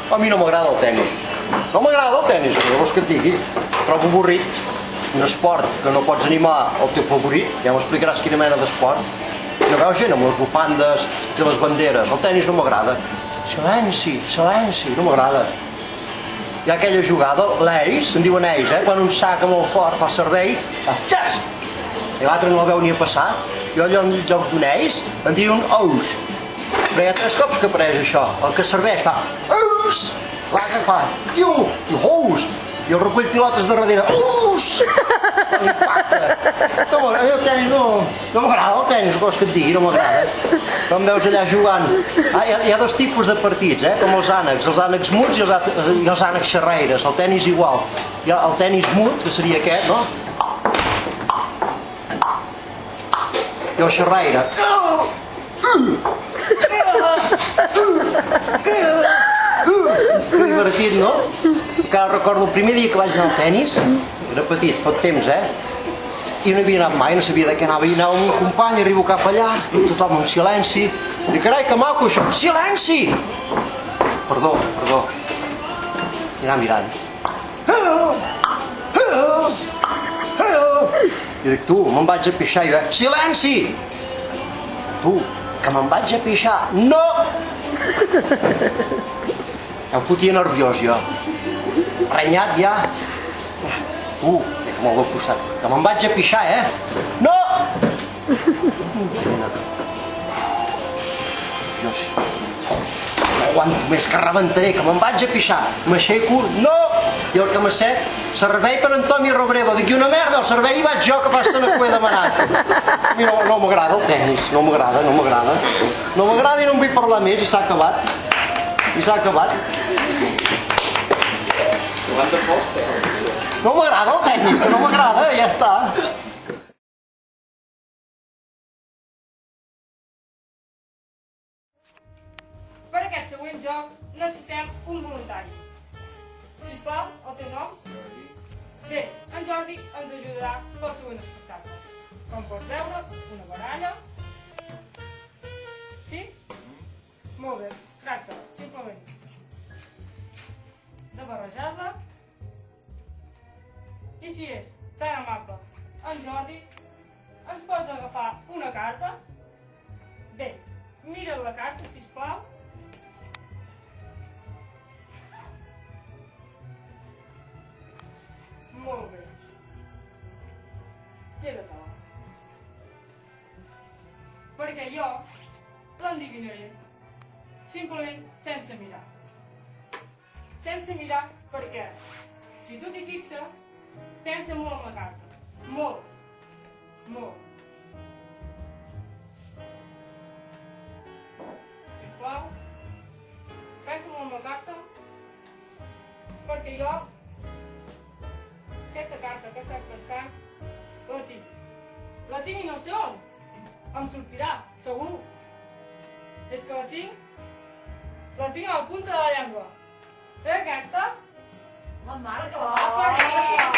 A mi no m'agrada el tenis. No m'agrada el tenis, què vols que et digui? Trobo avorrit. Un esport que no pots animar el teu favorit, ja m'explicaràs quina mena d'esport. No veus gent amb les bufandes i les banderes. El tenis no m'agrada. Silenci, silenci, no m'agrada. Hi ha aquella jugada, l'eix, en diuen eix, quan un saca molt fort fa servei, xas! I l'altre no la veu ni a passar. Jo allò en lloc d'un eix en diuen ous. Però hi ha 3 cops que apareix això. El que serveix fa ous, l'altre fa ous, i el recull pilotes de darrere ous! Impacte! El tenis no m'agrada, el tenis, vols que et digui, no m'agrada. No em veus allà jugant. Hi ha 2 tipus de partits, com els ànecs muts i els ànecs xerraires. El tenis igual. Hi ha el tenis mut, que seria aquest, no? I el xerraire. Que divertit, no? Encara recordo el primer dia que vaig anar al tenis, era petit, pot temps, i no havia anat mai, no sabia de què anava, i anava amb un company, arribo cap allà, i tothom en silenci, i carai, que maco això, silenci! Perdó, i anar mirant. I dic, tu, me'n vaig a pixar, i jo, silenci! Tu, que me'n vaig a pixar, no! Em fotia nerviós, jo. Renyat, ja. Que molt al costat. Que me'n vaig a pixar, No! Jo sí. No aguanto més, que rebentaré, que me'n vaig a pixar. M'aixeco, no! I el que m'assec, servei per Antoni Robredo. Dic, i una merda, el servei hi vaig jo, que fa estona que ho he demanat. A mi no m'agrada el tenis, no m'agrada. No m'agrada i no en vull parlar més, i s'ha acabat. No m'agrada el tenis, que no m'agrada, ja està. Per aquest següent joc necessitem un voluntari. Sisplau, el teu nom? Bé, en Jordi ens ajudarà pel següent espectacle. Com pots veure, una baralla. Sí? Molt bé, es tracta simplement de barrejar-la. I si és tan amable en Jordi, ens pots agafar una carta? Bé, mira't la carta, sisplau. Molt bé. Queda-te-la. Perquè jo l'endivinaré simplement sense mirar. Sense mirar perquè, si tu t'hi fixes, pensa molt en la carta. Molt. Sisplau, pensa molt en la carta perquè jo aquesta carta que estic pensant la tinc i no sé on. Em sortirà, segur. És que la tinc a la punta de la llengua. Aquesta? La mare que la va parir!